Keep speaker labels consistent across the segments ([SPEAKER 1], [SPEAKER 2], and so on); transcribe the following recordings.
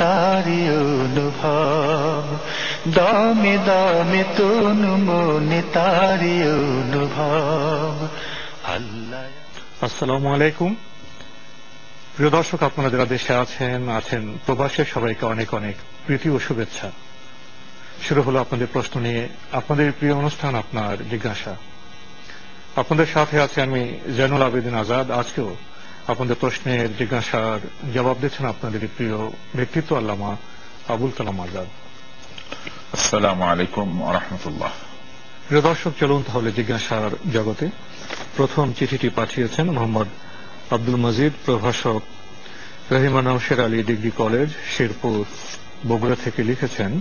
[SPEAKER 1] তারি অনুভব, দমে দমে তনু মনে তারি অনুভব। আল্লাহ।
[SPEAKER 2] আসসালামু আলাইকুম। প্রিয় দর্শক, আপনারা যারা দেশে আছেন প্রবাসে, সবাইকে অনেক অনেক প্রীতি ও শুভেচ্ছা। শুরু হলো আপনাদের প্রশ্ন নিয়ে আপনাদের প্রিয় অনুষ্ঠান আপনার জিজ্ঞাসা। আপনাদের সাথে আছে আমি জয়নুল আবেদিন আজাদ। আজকেও আপনাদের প্রশ্নের জিজ্ঞাসার জবাব দিচ্ছেন আপনাদের প্রিয় ব্যক্তিত্ব আল্লামা আবুল কালাম আজাদ।
[SPEAKER 3] আসসালামু আলাইকুম ওয়া রাহমাতুল্লাহ।
[SPEAKER 2] প্রিয় দর্শক, চলুন তাহলে জিজ্ঞাসার জগতে। প্রথম চিঠিটি পাঠিয়েছেন মোহাম্মদ আব্দুল মজিদ, প্রভাষক, রহিমানা শের আলী ডিগ্রি কলেজ, শেরপুর, বগুড়া থেকে লিখেছেন,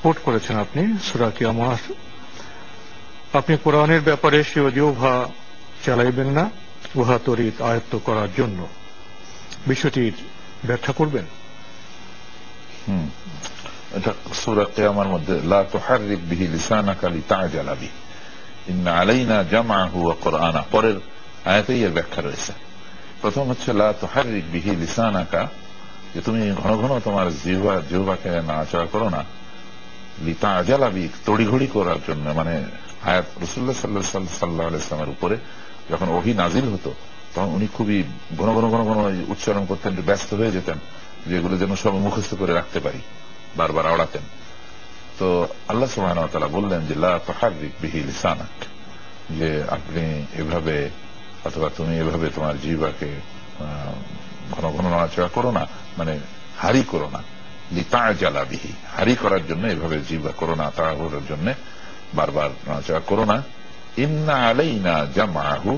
[SPEAKER 2] কোট করেছেন আপনি সূরা কিয়ামত, আপনি কোরআনের ব্যাপারে স্বীয় জিহ্বা চালাইবেন না উহা তরিত আয়ত্ত করার জন্য। বিষয়টির ব্যাখ্যা করবেন?
[SPEAKER 3] এটা সূরা কিয়ামার মধ্যে লা তুহাররিক বিহি লিসানাকা লিতা'জালা বিহি ইন্না আলাইনা জামআহু ওয়া কুরআনা, পরের আয়াতেই এর ব্যাখ্যা রয়েছে। প্রথম হচ্ছে লা তুহাররিক বিহি লিসানাকা, যে তুমি ঘন ঘন তোমার জিহ্বাকে নাড়াচাড়া করো না, লিতা'জালা বিহি, তড়িঘড়ি করার জন্য। মানে আয়াত রাসূলুল্লাহ সাল্লাল্লাহু আলাইহি ওয়াসাল্লামের উপরে যখন ওহী নাজিল হতো তখন উনি খুবই ঘন ঘন ঘন ঘন উচ্চারণ করতেন, ব্যস্ত হয়ে যেতেন, যেগুলো যেন সব মুখস্থ করে রাখতে পারি, বারবার আওড়াতেন। তো আল্লাহ সুবহানাহু ওয়া তাআলা বললেন যে লা তুহাররিক বিহি লিসানাক, যে আপনি এভাবে অথবা তুমি এভাবে তোমার জিহ্বাকে ঘন ঘন নাড়াচাড়া করো না, মানে হারি করো না, লিতা'জালা বিহি, হারি করার জন্য এভাবে জিহ্বা করো না, তাড়াহুড়োর জন্য বারবার নাড়াচাড়া করো না। ইন্না আলাইনা জামআহু,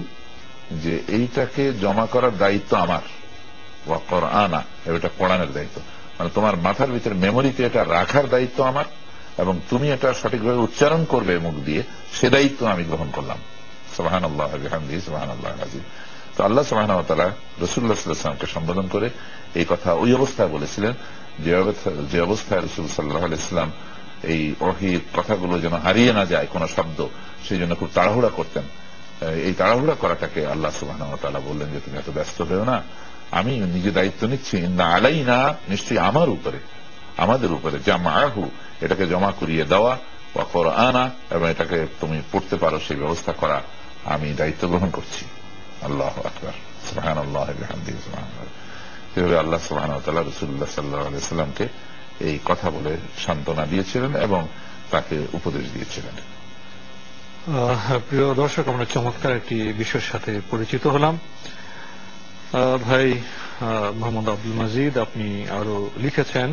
[SPEAKER 3] যে এইটাকে জমা করার দায়িত্ব আমার, ওয়া কুরআনা, এটা পড়ানোর দায়িত্ব, মানে তোমার মাথার ভিতরে মেমোরিতে এটা রাখার দায়িত্ব আমার, এবং তুমি এটা সঠিকভাবে উচ্চারণ করবে মুখ দিয়ে, সে দায়িত্ব আমি গ্রহণ করলাম। সুবহানাল্লাহ ওয়া বিহামদিহি সুবহানাল্লাহিল আযীম। তো আল্লাহ সুবহানাহু ওয়া তাআলা রাসূলুল্লাহ সাল্লাল্লাহু আলাইহি ওয়াসাল্লামকে সম্বোধন করে এই কথা ওই অবস্থায় বলেছিলেন যে অবস্থায় রাসূল সাল্লাল্লাহু আলাইহি ওয়াসাল্লাম এই ওহীর কথাগুলো যেন হারিয়ে না যায় কোন শব্দ, সেই জন্য খুব তাড়াহুড়া করতেন। এই তাড়াহুড়া করাটাকে আল্লাহ সুবহানাহু ওয়া তাআলা বললেন যে তুমি এত ব্যস্ত হও না, আমি নিজে দায়িত্ব নিচ্ছি। ইন্না আলাইনা, নিশ্চয়ই আমার উপরে, আমাদের উপরে, জামআহু, এটাকে জমা করিয়ে দেওয়া, ওয়া কুরআনা, এবং এটাকে তুমি পড়তে পারো সেই ব্যবস্থা করা, আমি দায়িত্ব গ্রহণ করছি। আল্লাহু আকবার, সুবহানাল্লাহ ওয়া বিহামদিহি সুবহানাল্লাহ। এভাবে আল্লাহ সুবহানাহু ওয়া তাআলা রাসূলুল্লাহ সাল্লাল্লাহু আলাইহি ওয়াসাল্লামকে এই কথা বলে সান্ত্বনা দিয়েছিলেন এবং তাকে উপদেশ দিয়েছিলেন।
[SPEAKER 2] প্রিয় দর্শক, আমরা চমৎকার একটি বিষয়ের সাথে পরিচিত হলাম। ভাই মোহাম্মদ আব্দুল মজিদ, আপনি আরো লিখেছেন,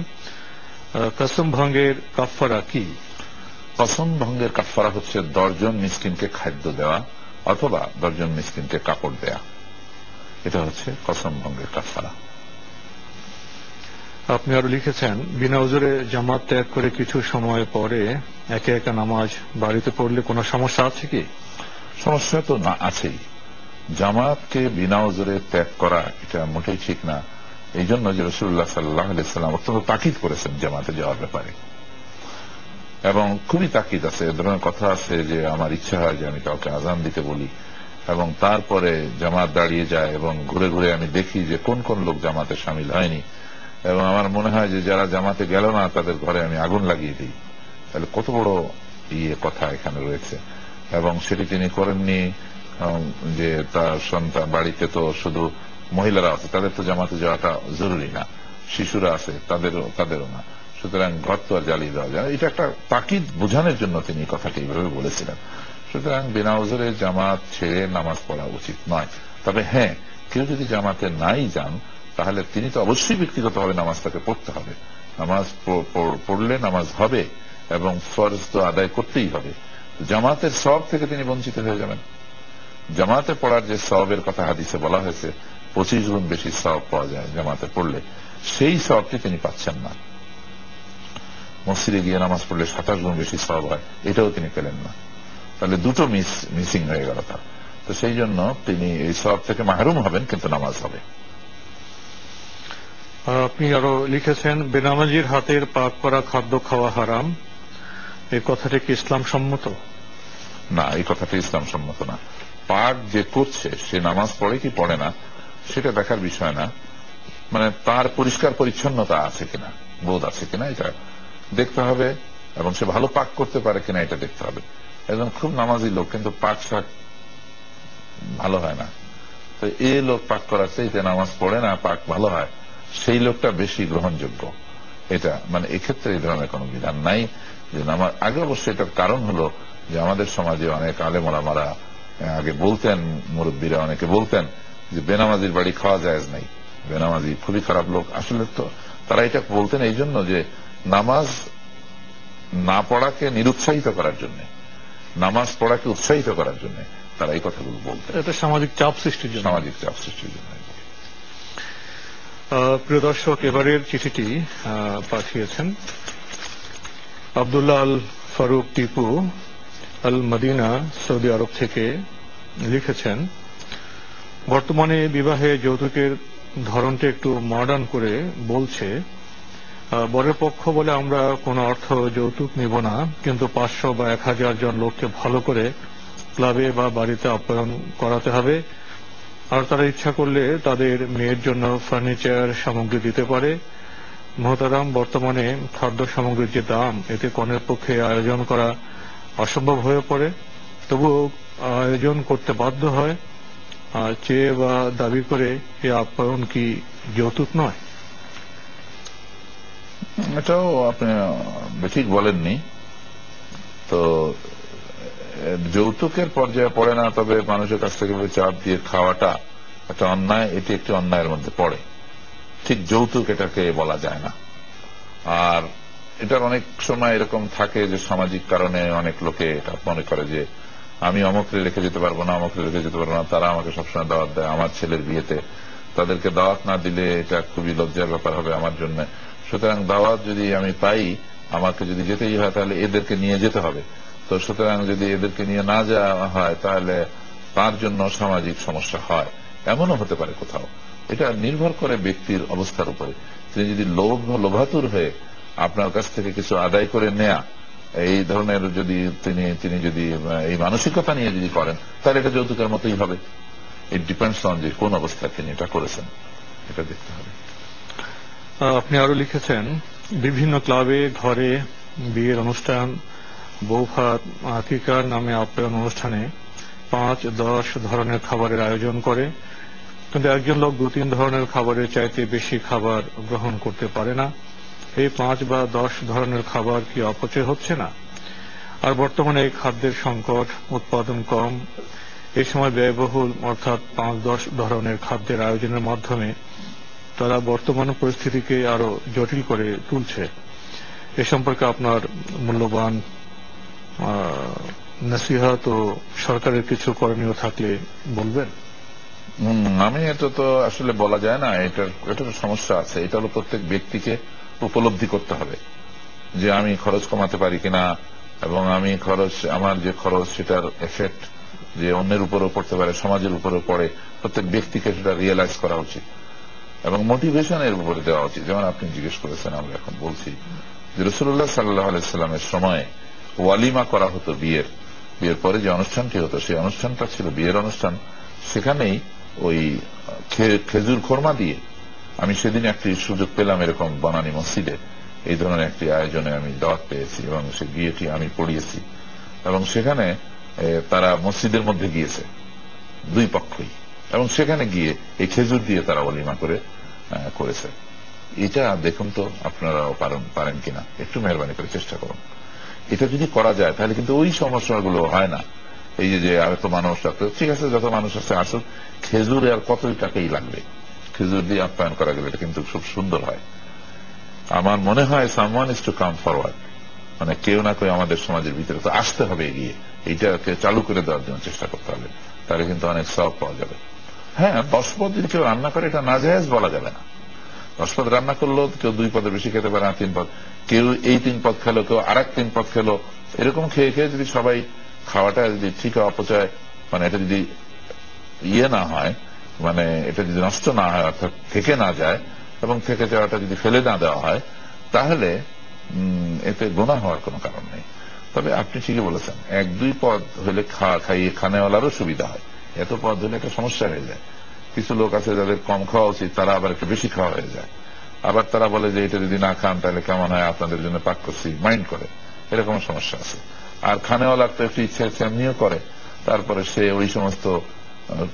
[SPEAKER 2] কসম ভঙ্গের কাফফারা কি?
[SPEAKER 3] কসম ভঙ্গের কাফফারা হচ্ছে 10 জন মিসকিনকে খাদ্য দেওয়া অথবা 10 জন মিসকিনকে কাপড় দেয়া, এটা হচ্ছে কসম ভঙ্গের কাফফারা।
[SPEAKER 2] আপনি আরো লিখেছেন, বিনা উজরে জামাত ত্যাগ করে কিছু সময় পরে একে একা নামাজ বাড়িতে পড়লে কোনো সমস্যা আছে কি?
[SPEAKER 3] সমস্যা তো না, আছেই। জামাতকে বিনা উজরে ত্যাগ করা এটা মোটেই ঠিক না। এই জন্য যে রাসূলুল্লাহ সাল্লাল্লাহু আলাইহি ওয়াসাল্লাম অত্যন্ত তাকিদ করেছেন জামাতে যাওয়ার ব্যাপারে, এবং খুবই তাকিদ আছে। এ ধরনের কথা আছে যে আমার ইচ্ছা হয় যে আমি কাউকে আযান দিতে বলি, এবং তারপরে জামাত দাঁড়িয়ে যায় এবং ঘুরে ঘুরে আমি দেখি যে কোন কোন লোক জামাতে শামিল হয়নি, এবং আমার মনে হয় যে যারা জামাতে গেল না তাদের ঘরে আমি আগুন লাগিয়ে দিই। তাহলে কত বড় কথা এখানে রয়েছে। এবং সেটি তিনি করেননি যে তার সন্তান বাড়িতে তো শুধু মহিলারা আছে, তাদের তো জামাতে যাওয়াটা জরুরি না, শিশুরা আছে তাদেরও না, সুতরাং ঘর তো আর জ্বালিয়ে দেওয়া যায়। এটা একটা তাকিদ বোঝানোর জন্য তিনি কথাটি এইভাবে বলেছিলেন। সুতরাং বিনা উজরে জামাত ছেড়ে নামাজ পড়া উচিত নয়। তবে হ্যাঁ, কেউ যদি জামাতে নাই যান তাহলে তিনি তো অবশ্যই ব্যক্তিগতভাবে নামাজটাকে পড়তে হবে। নামাজ পড়লে নামাজ হবে এবং ফরজ তো আদায় করতেই হবে। জামাতের সওয়াব থেকে তিনি বঞ্চিত হয়ে যাবেন। জামাতে পড়ার যে সওয়াবের কথা হাদিসে বলা হয়েছে, 25 গুণ বেশি সওয়াব পাওয়া যায় জামাতে পড়লে, সেই সওয়াবটি তিনি পাচ্ছেন না। মসজিদে গিয়ে নামাজ পড়লে 27 গুণ বেশি সওয়াব হয়, এটাও তিনি পেলেন না। তাহলে দুটো মিসিং হয়ে গেল তার। তো সেই জন্য তিনি এই সওয়াব থেকে মাহরুম হবেন, কিন্তু নামাজ হবে।
[SPEAKER 2] আপনি আরো লিখেছেন, বেনামাজির হাতের পাক করা খাদ্য খাওয়া হারাম, এই কথাটি কি ইসলাম সম্মত?
[SPEAKER 3] না, এই কথাটি ইসলাম সম্মত না। পাক যে করছে সে নামাজ পড়ে কি পড়ে না সেটা দেখার বিষয় না, মানে তার পরিষ্কার পরিচ্ছন্নতা আছে কিনা, বোধ আছে কিনা এটা দেখতে হবে, এবং সে ভালো পাক করতে পারে কিনা এটা দেখতে হবে। একজন খুব নামাজি লোক কিন্তু পাক শাক ভালো হয় না, তো এই লোক পাক করার চাইতে নামাজ পড়ে না পাক ভালো হয়, সেই লোকটা বেশি গ্রহণযোগ্য। এটা মানে এক্ষেত্রে এই ধরনের কোন বিধান নাই যে নামাজ আগে। অবশ্যই এটার কারণ হলো যে আমাদের সমাজে অনেক আলেম ওলামারা আগে বলতেন, মুরব্বীরা অনেকে বলতেন যে বেনামাজির বাড়ি খাওয়া জায়েজ নাই, বেনামাজি খুবই খারাপ লোক। আসলে তো তারা এটা বলতেন এই জন্য যে নামাজ না পড়াকে নিরুৎসাহিত করার জন্য, নামাজ পড়াকে উৎসাহিত করার জন্য তারা এই কথাগুলো বলতেন।
[SPEAKER 2] এটা সামাজিক চাপ সৃষ্টির জন্য,
[SPEAKER 3] সামাজিক চাপ সৃষ্টির জন্য।
[SPEAKER 2] প্রিয় দর্শক, এবারের চিঠিটি পাঠিয়েছেন আব্দুল্লাহ আল ফারুক টিপু আল মদিনা, সৌদি আরব থেকে। লিখেছেন, বর্তমানে বিবাহে যৌতুকের ধরনটা একটু মডার্ন করে বলছে। বরের পক্ষ বলে আমরা কোনো অর্থ যৌতুক নিব না, কিন্তু 500 বা 1000 জন লোককে ভালো করে ক্লাবে বা বাড়িতে আপ্যায়ন করাতে হবে, আর তারা ইচ্ছা করলে তাদের মেয়ের জন্য ফার্নিচার সামগ্রী দিতে পারে। মহতারাম, বর্তমানে খাদ্য সামগ্রীর যে দাম, এতে কনের পক্ষে আয়োজন করা অসম্ভব হয়ে পড়ে, তবুও আয়োজন করতে বাধ্য হয়। চেয়ে বা দাবি করে এ আপ্যায়ন কি যৌতুক নয়?
[SPEAKER 3] এটাও আপনি ঠিক বলেননি। তো যৌতুকের পর্যায়ে পড়ে না, তবে মানুষের কাছ থেকে চাপ দিয়ে খাওয়াটা একটা অন্যায়, এটি একটি অন্যায়ের মধ্যে পড়ে। ঠিক যৌতুক এটাকে বলা যায় না। আর এটার অনেক সময় এরকম থাকে যে সামাজিক কারণে অনেক লোকে এটা মনে করে যে আমি অমুকরে রেখে যেতে পারবো না, অমুকরে রেখে যেতে পারবো না, তারা আমাকে সবসময় দাওয়াত দেয়। আমার ছেলের বিয়েতে তাদেরকে দাওয়াত না দিলে এটা খুবই লজ্জার ব্যাপার হবে আমার জন্য। সুতরাং দাওয়াত যদি আমি পাই, আমাকে যদি যেতেই হয় তাহলে এদেরকে নিয়ে যেতে হবে। তো সুতরাং যদি এদেরকে নিয়ে না যাওয়া হয় তাহলে তার জন্য সামাজিক সমস্যা হয়, এমনও হতে পারে কোথাও। এটা নির্ভর করে ব্যক্তির অবস্থার উপরে। তিনি যদি লোভাতুর হয়ে আপনার কাছ থেকে কিছু আদায় করে নেয়া, এই ধরনের যদি তিনি যদি এই মানসিকতা নিয়ে যদি করেন, তাহলে এটা যৌতুকের মতোই হবে। ইট ডিপেন্ডস অন যে কোন অবস্থায় তিনি এটা করেছেন, এটা দেখতে হবে।
[SPEAKER 2] আপনি আরো লিখেছেন, বিভিন্ন ক্লাবে ঘরে বিয়ের অনুষ্ঠান, বৌভাত, আকিকার নামে আপ্যায়ন অনুষ্ঠানে 5-10 ধরনের খাবারের আয়োজন করে, কিন্তু একজন লোক 2-3 ধরনের খাবারের চাইতে বেশি খাবার গ্রহণ করতে পারে না। এই 5 বা 10 ধরনের খাবার কি অপচয় হচ্ছে না? আর বর্তমানে এই খাদ্যের সংকট, উৎপাদন কম, এই সময় ব্যয়বহুল, অর্থাৎ 5-10 ধরনের খাদ্যের আয়োজনের মাধ্যমে তারা বর্তমান পরিস্থিতিকে আরো জটিল করে তুলছে। এ সম্পর্কে আপনার মূল্যবান নসিহত ও সরকারের কিছু করণীয় থাকলে বলবেন।
[SPEAKER 3] আমি এটা তো আসলে বলা যায় না, এটার সমস্যা আছে। এটা হলো প্রত্যেক ব্যক্তিকে উপলব্ধি করতে হবে যে আমি খরচ কমাতে পারি কিনা, এবং আমি আমার যে খরচ সেটার এফেক্ট যে অন্যের উপরও পড়তে পারে, সমাজের উপরও পড়ে। প্রত্যেক ব্যক্তিকে সেটা রিয়েলাইজ করা উচিত এবং মোটিভেশনের উপরে দেওয়া উচিত। যেমন আপনি জিজ্ঞেস করেছেন, আমরা এখন বলছি যে রাসূলুল্লাহ সাল্লাল্লাহু আলাইহি সাল্লামের সময় ওয়ালিমা করা হতো। বিয়ের পরে যে অনুষ্ঠানটি হতো, সেই অনুষ্ঠানটা ছিল বিয়ের অনুষ্ঠান। সেখানেই ওই খেজুর খোরমা দিয়ে, আমি সেদিন একটি সুযোগ পেলাম এরকম বনানী মসজিদে এই ধরনের একটি আয়োজনে আমি দাওয়াত পেয়েছি, এবং সেই বিয়েটি আমি পড়িয়েছি। এবং সেখানে তারা মসজিদের মধ্যে গিয়েছে দুই পক্ষই, এবং সেখানে গিয়ে এই খেজুর দিয়ে তারা ওয়ালিমা করেছে। এটা দেখুন তো আপনারাও পারেন কিনা, একটু মেহরবানি করে চেষ্টা করুন। এটা যদি করা যায় তাহলে কিন্তু ওই সমস্যাগুলো হয় না। এই যে এত মানুষ আছে, ঠিক আছে, যত মানুষ আছে আসুক, খেজুর আর কতই টাকাই লাগবে, খেজুর দিয়ে আপ্যায়ন করা গেলে এটা কিন্তু খুব সুন্দর হয়। আমার মনে হয় someone is to come forward, মানে কেউ না কেউ আমাদের সমাজের ভিতরে তো আসতে হবে এগিয়ে, এইটাকে চালু করে দেওয়ার জন্য চেষ্টা করতে হবে, তাহলে কিন্তু অনেক সওয়াব পাওয়া যাবে। হ্যাঁ, 10 পদ যদি কেউ রান্না করে এটা নাজায়েজ বলা যাবে না। 10 পদ রান্না করলো, কেউ 2 পদের বেশি খেতে পারে না, 3 পদ, কেউ এই 3 পদ খেলো, কেউ আরেক 3 পদ খেলো। এরকম খেয়ে যদি সবাই খাওয়াটা যদি ঠিক অপচয়, মানে এটা যদি না হয়, মানে এটা যদি নষ্ট না হয়, অর্থাৎ থেকে না যায়, এবং থেকে যাওয়াটা যদি ফেলে না দেওয়া হয়, তাহলে এতে গুনাহ হওয়ার কোনো কারণ নেই। তবে আপনি ঠিকই বলেছেন, 1-2 পদ হলে খাইয়ে খানেওয়ালারও সুবিধা হয়, এত পদ হলে একটা সমস্যা হয়ে যায়। কিছু লোক আছে যাদের কম খাওয়া উচিত, তারা আবার একটু বেশি খাওয়া হয়ে যায়। আবার তারা বলে যে এটা যদি না খান তাহলে কেমন হয়, আপনাদের জন্য পাক করছি, মাইন্ড করে, এরকম সমস্যা আছে। আর খানেওয়ালার তো একটু ইচ্ছা ইচ্ছা এমনিও করে, তারপরে সে ওই সমস্ত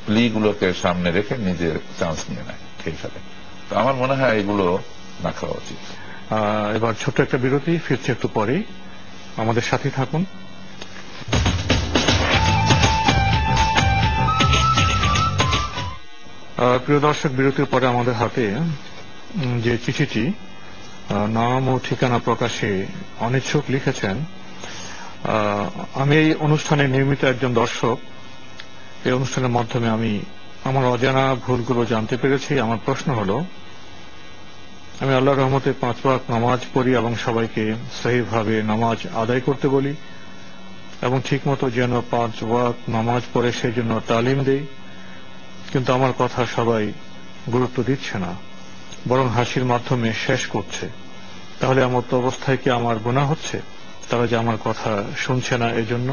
[SPEAKER 3] প্লি গুলোকে সামনে রেখে নিজের চান্স নিয়ে নেয়, খেয়ে ফেলে। তো আমার মনে হয় এগুলো না খাওয়া উচিত।
[SPEAKER 2] এবার ছোট্ট একটা বিরতি, ফিরছে একটু পরেই, আমাদের সাথে থাকুন। প্রিয় দর্শক, বিরতির পরে আমাদের হাতে যে চিঠিটি নাম ও ঠিকানা প্রকাশে অনিচ্ছুক লিখেছেন, আমি এই অনুষ্ঠানে নিয়মিত একজন দর্শক। এই অনুষ্ঠানের মাধ্যমে আমি আমার অজানা ভুলগুলো জানতে পেরেছি। আমার প্রশ্ন হলো, আমি আল্লাহর রহমতে 5 ওয়াক্ত নামাজ পড়ি এবং সবাইকে সহিভাবে নামাজ আদায় করতে বলি এবং ঠিকমতো যেন 5 ওয়াক্ত নামাজ পড়ে সেই জন্য তালিম দেই, কিন্তু আমার কথা সবাই গুরুত্ব দিচ্ছে না, বরং হাসির মাধ্যমে শেষ করছে। তাহলে আমার তো অবস্থায় কি আমার গুনাহ হচ্ছে? তারা যে আমার কথা শুনছে না এজন্য?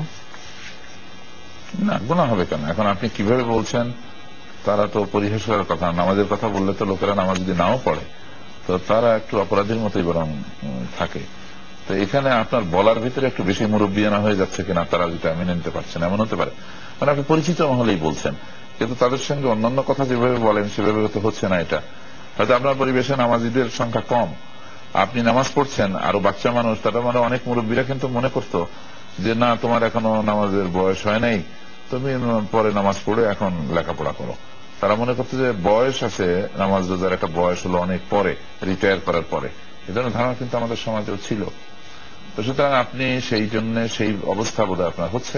[SPEAKER 3] না, গুনাহ হবে কেন? এখন আপনি কিভাবে বলছেন, তারা তো পরিহাস করার কথা। নামাজের কথা বললে তো লোকেরা নামাজ যদি নাও পড়ে তো তারা একটু অপরাধীর মতোই বরং থাকে। তো এখানে আপনার বলার ভিতরে একটু বেশি মুরব্বিয়ানা হয়ে যাচ্ছে কিনা, তারা যেটা মেনে নিতে পারছেন, এমন হতে পারে। মানে আপনি পরিচিত মহলেই বলছেন, কিন্তু তাদের সঙ্গে অন্যান্য কথা যেভাবে বলেন সেভাবে তো হচ্ছে না। এটা হয়তো আপনার পরিবেশে নামাজিদের সংখ্যা কম, আপনি নামাজ পড়ছেন, আরো বাচ্চা মানুষ, তারা মানে অনেক মুরব্বীরা কিন্তু মনে করতো যে না, তোমার এখনো নামাজের বয়স হয় নাই, তুমি পরে নামাজ পড়ে এখন লেখাপড়া করো। তারা মনে করতো যে বয়স আছে, নামাজ রোজার একটা বয়স হলো অনেক পরে, রিটায়ার করার পরে। এই ধরনের ধারণা কিন্তু আমাদের সমাজেও ছিল। তো সুতরাং আপনি সেই জন্য সেই অবস্থা বোধহয় আপনার হচ্ছে।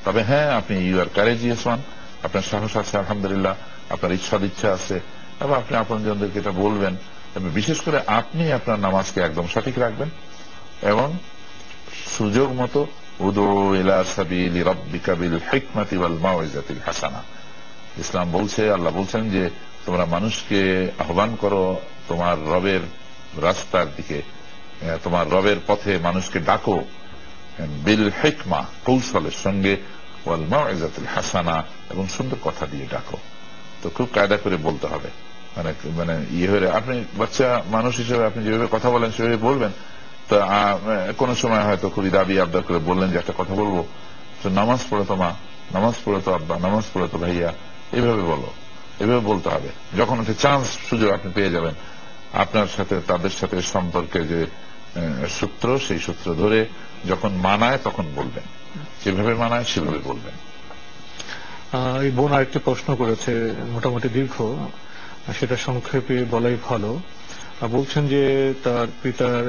[SPEAKER 3] তবে হ্যাঁ, আপনি ইউ আর কারেজিয়াস ওয়ান, আপনার সাহস আছে আলহামদুলিল্লাহ, আপনার ইচ্ছা আছে, এবং আপনি আপনজনদেরকে এটা বলবেন। তবে বিশেষ করে আপনি আপনার নামাজকে একদম সঠিক রাখবেন এবং সুযোগ মতো উদু ইলা সাবিলি রাব্বিকা বিল হিকমাতি ওয়াল মাউইজাতিল হাসানা। ইসলাম বলছে, আল্লাহ বলছেন যে তোমরা মানুষকে আহ্বান করো তোমার রবের রাস্তার দিকে, তোমার রবের পথে মানুষকে ডাকো বিল হিকমা, কৌশলের সঙ্গে, ওয়াল মাউইজাতিল হাসানা, এবং সুন্দর কথা দিয়ে ডাকো। তো খুব কায়দা করে বলতে হবে। মানে ইয়ে হয়ে আপনি বাচ্চা মানুষ হিসেবে আপনি যেভাবে কথা বলেন সেভাবে বলবেন। তো কোন সময় হয়তো খুবই দাবি আবদার করে বললেন যে একটা কথা বলবো, তো নামাজ পড়ে তো মা, নামাজ পড়ে তো আব্বা, নামাজ পড়ে তো ভাইয়া, এইভাবে বলো, এভাবে বলতে হবে। যখন একটা চান্স, সুযোগ আপনি পেয়ে যাবেন, আপনার সাথে তাদের সাথে সম্পর্কে যে সূত্র, সেই সূত্র ধরে যখন মানায় তখন বলবেন, যেভাবে মানায় সেভাবে বলবেন।
[SPEAKER 2] এই বোন আরেকটি প্রশ্ন করেছে, মোটামুটি দীর্ঘ, সেটা সংক্ষেপে বলাই ভালো। বলছেন যে তার পিতার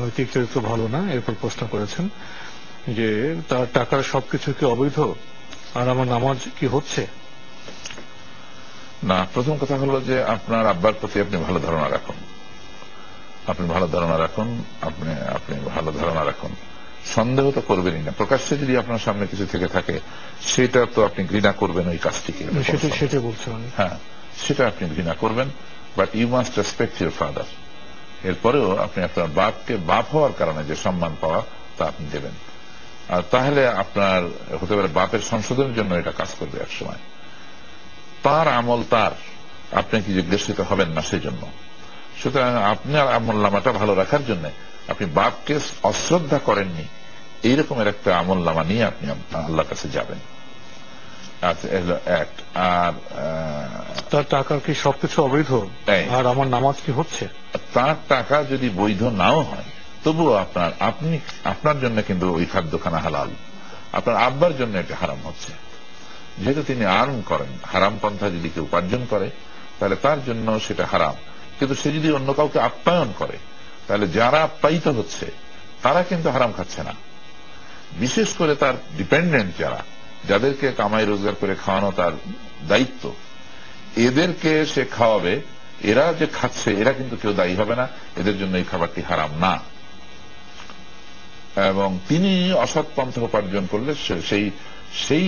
[SPEAKER 2] নৈতিক চরিত্র ভালো না, এরপর প্রশ্ন করেছেন যে তার টাকার সবকিছু কি অবৈধ, আর আমার নামাজ কি হচ্ছে?
[SPEAKER 3] না, প্রথম কথা হলো যে আপনার আব্বার প্রতি আপনি ভালো ধারণা রাখুন, আপনি ভালো ধারণা রাখুন, আপনি ভালো ধারণা রাখুন। সন্দেহ তো করবেনই না। প্রকাশ্যে যদি আপনার সামনে কিছু থেকে থাকে সেটা তো আপনি ঘৃণা করবেন ওই কাজটিকে,
[SPEAKER 2] সেটা বলছেন।
[SPEAKER 3] হ্যাঁ, সেটা আপনি ঘৃণা করবেন, but you must respect your father. এরপরেও আপনি আপনার বাপকে বাপ হওয়ার কারণে যে সম্মান পাওয়া তা আপনি দেবেন। আর তাহলে আপনার হতে পারে বাপের সংশোধনের জন্য এটা কাজ করবে এক সময়। তার আমল তার, আপনি কি জিজ্ঞাসিত হবেন না সেজন্য। সুতরাং আপনার আমল নামাটা ভালো রাখার জন্য আপনি বাপকে অশ্রদ্ধা করেননি, এইরকমের একটা আমল নামা নিয়ে আপনি আল্লাহর কাছে যাবেন। আর
[SPEAKER 2] তার টাকা কি সবকিছু অবৈধ, আর আমার নামাজ কি হচ্ছে?
[SPEAKER 3] তার টাকা যদি বৈধ নাও হয় তবুও আপনার জন্য কিন্তু ওই খাদ্যখানা হালাল, আপনার আব্বার জন্য এটা হারাম হচ্ছে। যেহেতু তিনি আর্ন করেন, হারাম পন্থা যদি কেউ উপার্জন করে তাহলে তার জন্য সেটা হারাম। কিন্তু সে যদি অন্য কাউকে আপ্যায়ন করে তাহলে যারা আপ্যায়িত হচ্ছে তারা কিন্তু হারাম খাচ্ছে না। বিশেষ করে তার ডিপেন্ডেন্ট যাদেরকে কামাই রোজগার করে খাওয়ানো তার দায়িত্ব, এদেরকে সে খাওয়াবে। এরা যে খাচ্ছে এরা কিন্তু কেউ দায়ী হবে না, এদের জন্য এই খাবারটি হারাম না। এবং তিনি অসৎ পন্থা উপার্জন করলে সেই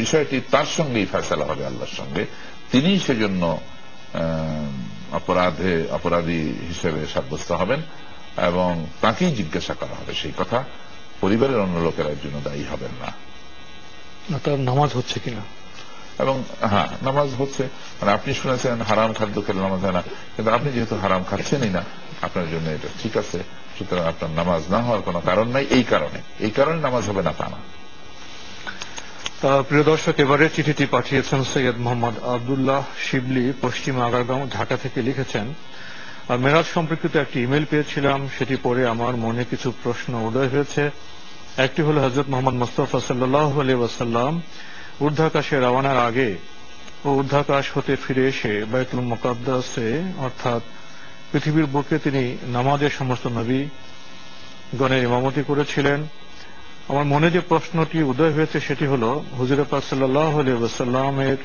[SPEAKER 3] বিষয়টি তার সঙ্গেই ফয়সালা হবে আল্লাহর সঙ্গে। তিনি সেজন্য অপরাধী হিসেবে সাব্যস্ত হবেন এবং তাকেই জিজ্ঞাসা করা হবে সেই কথা। পরিবারের অন্য লোকেরা এর জন্য দায়ী হবেন না।
[SPEAKER 2] তার নামাজ হচ্ছে কিনা?
[SPEAKER 3] এবং হ্যাঁ, নামাজ হচ্ছে, মানে আপনি শুনেছেন হারাম খাদ্য খেলে নামাজ হয় না, কিন্তু আপনি যেহেতু হারাম খাচ্ছেনই না, আপনার জন্য এটা ঠিক আছে। সুতরাং আপনার নামাজ না হওয়ার কোনো কারণ নাই। এই কারণে নামাজ হবে না তা না।
[SPEAKER 2] প্রিয় দর্শক, এবারে চিঠিটি পাঠিয়েছেন সৈয়দ মোহাম্মদ আব্দুল্লাহ শিবলি, পশ্চিম আগারগাঁও, ঢাকা থেকে লিখেছেন, মেরাজ সম্পর্কিত একটি ইমেল পেয়েছিলাম, সেটি পড়ে আমার মনে কিছু প্রশ্ন উদয় হয়েছে। একটি হল, হযরত মুহাম্মদ মুস্তাফা সাল্লাল্লাহু আলাইহি ওয়াসাল্লাম ঊর্ধ্বাকাশে রওনার আগে ও ঊর্ধ্বাকাশ হতে ফিরে এসে বাইতুল মুকাদ্দাসে অর্থাৎ পৃথিবীর বুকে তিনি নামাজের সমস্ত নবী গণের ইমামতি করেছিলেন। আমার মনে যে প্রশ্নটি উদয় হয়েছে সেটি হল, হুজুর পাক সাল্লাল্লাহু আলাইহি ওয়াসাল্লামের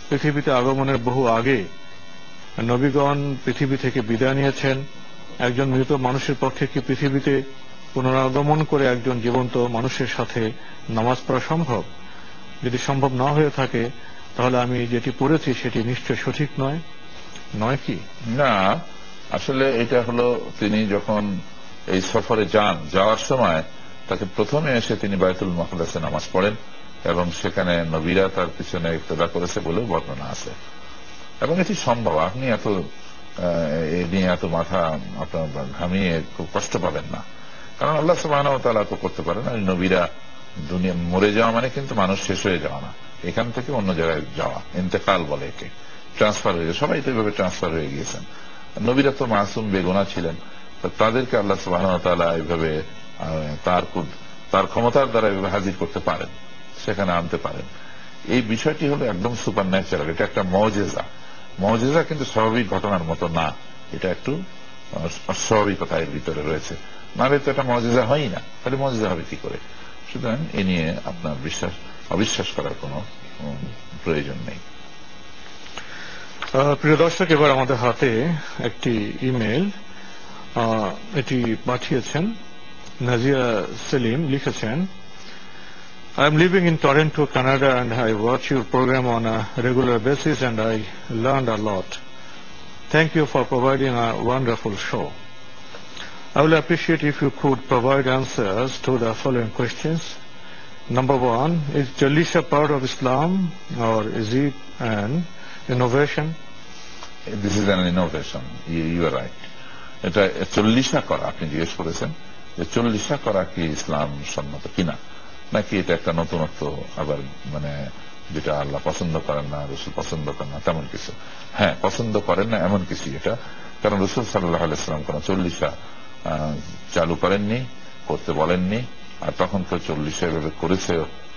[SPEAKER 2] পৃথিবীতে আগমনের বহু আগে নবীগণ পৃথিবী থেকে বিদায় নিয়েছেন। একজন মৃত মানুষের পক্ষে কি পৃথিবীতে পুনরাগমন করে একজন জীবন্ত মানুষের সাথে নামাজ পড়া সম্ভব? যদি সম্ভব না হয়ে থাকে তাহলে আমি যেটি পড়েছি সেটি নিশ্চয় সঠিক নয় কি?
[SPEAKER 3] না, আসলে এটা হলো, তিনি যখন এই সফরে যাওয়ার সময় তাকে প্রথমে এসে তিনি বাইতুল মুকাদ্দাসে নামাজ পড়েন এবং সেখানে নবীরা তার পিছনে ইক্তেদা করেছে বলেও বর্ণনা আছে। এবং এটি সম্ভব। আপনি এ নিয়ে এত মাথা আপনার ঘামিয়ে খুব কষ্ট পাবেন না, কারণ আল্লাহ সুবহানাহু ওয়া তাআলা তো করতে পারেন। আর নবীরা দুনিয়া মরে যাওয়া মানে কিন্তু মানুষ শেষ হয়ে যাওয়া না, এখান থেকে অন্য জায়গায় যাওয়া, ইন্তেকাল বলে একে, ট্রান্সফার হয়ে, সবাই তো এইভাবে ট্রান্সফার হয়ে গিয়েছেন। নবীরা তো মাসুম বেগুনাহ ছিলেন, তাদেরকে আল্লাহ সুবহানাহু ওয়া তাআলা এইভাবে তার ক্ষমতার দ্বারা এইভাবে হাজির করতে পারেন, সেখানে আনতে পারেন। এই বিষয়টি হলো একদম সুপার ন্যাচারাল, এটা একটা মওজেজা, কিন্তু স্বাভাবিক ঘটনার মতো না, এটা একটু অস্বাভাবিকতা এর ভিতরে রয়েছে। নাহলে তো এটা মওজেজা হয়ই না, তাহলে মওজেজা হবে কি করে? সুতরাং এ নিয়ে আপনার অবিশ্বাস করার কোনো প্রয়োজন নেই।
[SPEAKER 2] প্রিয় দর্শক, এবার আমাদের হাতে একটি ইমেল, এটি পাঠিয়েছেন নাজিয়া সেলিম, লিখেছেন, I am living in Toronto, Canada, and I watch your program on a regular basis and I learned a lot. Thank you for providing a wonderful show. I will appreciate if you could provide answers to the following questions. Number one, is Jalisa part of Islam or is it an innovation?
[SPEAKER 3] This is an innovation. You are right. এটা চল্লিশা করা, আপনি জিজ্ঞেস করেছেন যে চল্লিশা করা কি ইসলাম সম্মত কিনা, নাকি এটা একটা নতুনত্ব, আবার মানে যেটা আল্লাহ পছন্দ করেন না, রাসূল পছন্দ করেন না তেমন কিছু? হ্যাঁ, পছন্দ করেন না এমন কিছু এটা, কারণ রাসূল সাল্লাল্লাহু আলাইহি ওয়াসাল্লাম কোন চল্লিশা চালু করেননি, করতে বলেননি, আর তখন কেউ চল্লিশা এভাবে করেছে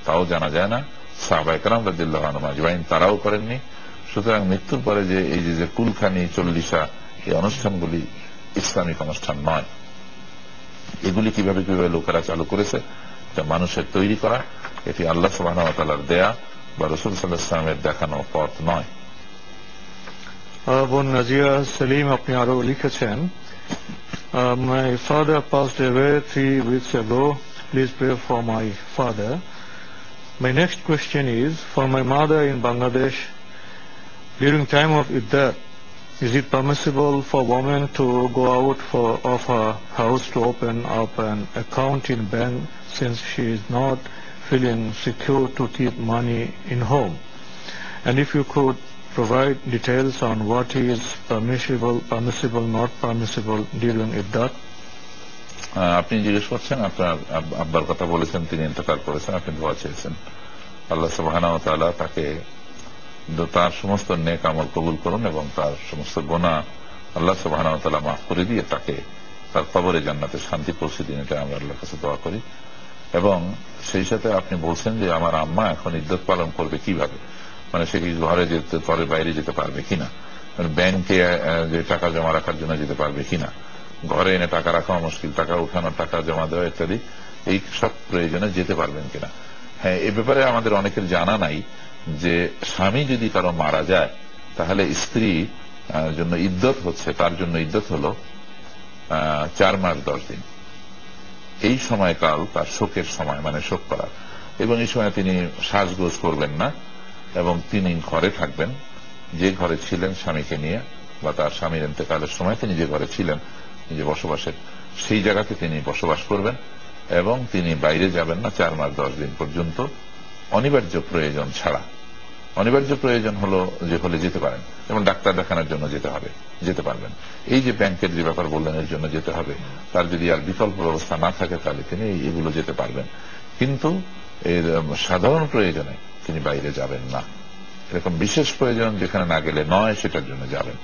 [SPEAKER 3] তাও জানা যায় না। সাহাবায়ে কেরাম রাদিয়াল্লাহু আনহুম আজমাইন তারাও করেননি। সুতরাং মৃত্যুর পরে যে এই যে কুলখানি, চল্লিশা, এই অনুষ্ঠানগুলি ইসলামিক অনুষ্ঠান নয়। এগুলি কিভাবে লোকেরা চালু করেছে, এটা মানুষের তৈরি করা, এটি আল্লাহ সুবহানাহু ওয়া তাআলার দেয়া বা রাসূল সাল্লাল্লাহু আলাইহি ওয়াসাল্লামের দেখানো পথ নয়।
[SPEAKER 2] বোন নাজিয়া সেলিম, আপনি আরো লিখেছেন, my father passed away 3 weeks ago. Please pray for my father. My next question is for my mother in Bangladesh. During time of Iddah, is it permissible for women to go out of her house to open up an account in bank since she is not feeling secure to keep money in home? And if you could provide details on what is permissible, not permissible during Iddah.
[SPEAKER 3] আপনি জিজ্ঞেস করছেন, আপনার আব্বার কথা বলেছেন, তিনি ইন্তেকাল করেছেন, আপনি দোয়া চেয়েছেন আল্লাহ সুবহানাহু ওয়া তাআলা তাকে তার সমস্ত নেক আমল কবুল করুন এবং তার সমস্ত গুনাহ আল্লাহ সুবহানাহু ওয়া তাআলা মাফ করে দিয়ে তাকে তার কবরে জান্নাতে শান্তি পৌঁছে দিন, এটা আমরা আল্লাহর কাছে দোয়া করি। এবং সেই সাথে আপনি বলছেন যে আমার আম্মা এখন ইদ্দত পালন করবে কিভাবে, মানে সে কি ঘরে যেতে, ঘরের বাইরে যেতে পারবে কিনা, ব্যাংকে যে টাকা জমা রাখার জন্য যেতে পারবে কিনা, ঘরে এনে টাকা রাখা মুশকিল, টাকা উঠানো, টাকা জমা দেওয়া ইত্যাদি, এই সব প্রয়োজনে যেতে পারবেন কিনা। হ্যাঁ, এ ব্যাপারে আমাদের অনেকের জানা নাই যে স্বামী যদি কারো মারা যায় তাহলে স্ত্রী জন্য ইদ্দত হচ্ছে, তার জন্য ইদ্দত হলো 4 মাস 10 দিন। এই সময়কাল তার শোকের সময়, মানে শোক করার, এবং এই সময় তিনি সাজগোজ করবেন না এবং তিনি ঘরে থাকবেন, যে ঘরে ছিলেন স্বামীকে নিয়ে, বা তার স্বামীর ইন্তেকালের সময় তিনি যে ঘরে ছিলেন নিজে বসবাসের, সেই জায়গাতে তিনি বসবাস করবেন এবং তিনি বাইরে যাবেন না 4 মাস 10 দিন পর্যন্ত, অনিবার্য প্রয়োজন ছাড়া। অনিবার্য প্রয়োজন হলো যে হলে যেতে পারেন, যেমন ডাক্তার দেখানোর জন্য যেতে পারবেন। এই যে ব্যাংকের যে ব্যাপার বললেন এর জন্য যেতে হবে, তার যদি আর বিকল্প ব্যবস্থা না থাকে তাহলে তিনি এগুলো যেতে পারবেন, কিন্তু এর সাধারণ প্রয়োজনে তিনি বাইরে যাবেন না। এরকম বিশেষ প্রয়োজন যেখানে না গেলে নয় সেটার জন্য যাবেন,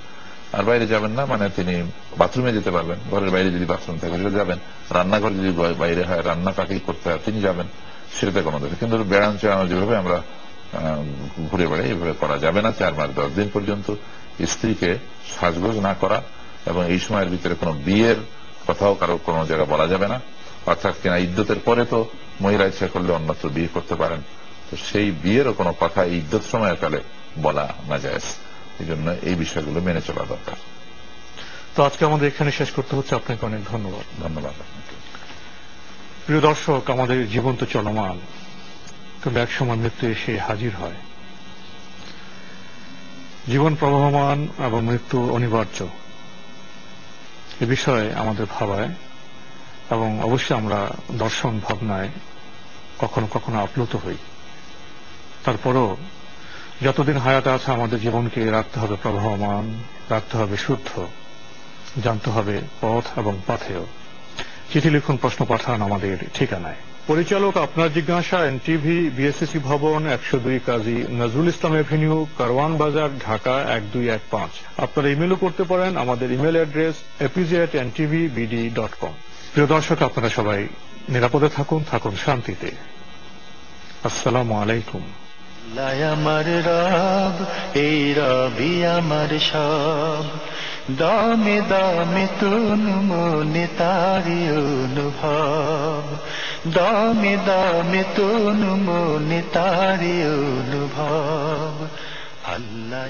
[SPEAKER 3] আর বাইরে যাবেন না মানে তিনি বাথরুমে যেতে পারবেন, ঘরের বাইরে যদি বাথরুম থাকে সেটা যাবেন, রান্নাঘর যদি বাইরে হয় রান্না কাকেই করতে হয় তিনি যাবেন, সেটাতে কোনো দরকার। কিন্তু বেড়ানো চেড়ানো যেভাবে আমরা ঘুরে বেড়াই এভাবে করা যাবে না। 4 মাস 10 দিন পর্যন্ত স্ত্রীকে সাজগোজ না করা এবং এই সময়ের ভিতরে কোনো বিয়ের কথাও কারো কোনো জায়গায় বলা যাবে না, অর্থাৎ কিনা ইদ্যতের পরে তো মহিলা ইচ্ছা করলে অন্যত্র বিয়ে করতে পারেন, তো সেই বিয়েরও কোনো কথা ইদ্যত সময়কালে বলা না যায়। এই জন্য এই বিষয়গুলো মেনে চলা দরকার।
[SPEAKER 2] তো আজকে আমাদের এখানে শেষ করতে হচ্ছে। আপনাকে অনেক ধন্যবাদ।
[SPEAKER 3] ধন্যবাদ আপনাকে।
[SPEAKER 2] প্রিয় দর্শক, আমাদের জীবন তো চলমান, কিন্তু একসময় মৃত্যু এসে হাজির হয়। জীবন প্রবাহমান এবং মৃত্যু অনিবার্য, এ বিষয়ে আমাদের ভাবায় এবং অবশ্যই আমরা দর্শন ভাবনায় কখনো কখনো আপ্লুত হই। তারপরও যতদিন হায়াত আছে আমাদের জীবনকে রাখতে হবে প্রবাহমান, রাখতে হবে শুদ্ধ, জানতে হবে পথ এবং পাথেয়। চিঠি লিখুন, প্রশ্ন পাঠান আমাদের ঠিকানায়। পরিচালক আপনার জিজ্ঞাসা, এনটিভি, বিএসসিসি ভবন, 102 কাজী নজরুল ইসলাম এভিনিউ, কারওয়ান বাজার, ঢাকা 1215। আপনারা ইমেলও করতে পারেন। আমাদের ইমেল অ্যাড্রেস apg@ntvbd.com। প্রিয় দর্শক, আপনারা সবাই নিরাপদে থাকুন, থাকুন শান্তিতে। আসসালামু আলাইকুম।
[SPEAKER 1] আমার রব, এই রবি আমার সব, দামে দামে তুন মনে তারি অনুভব, দামে দামে তুন মনে তারি অনুভব। আল্লাহ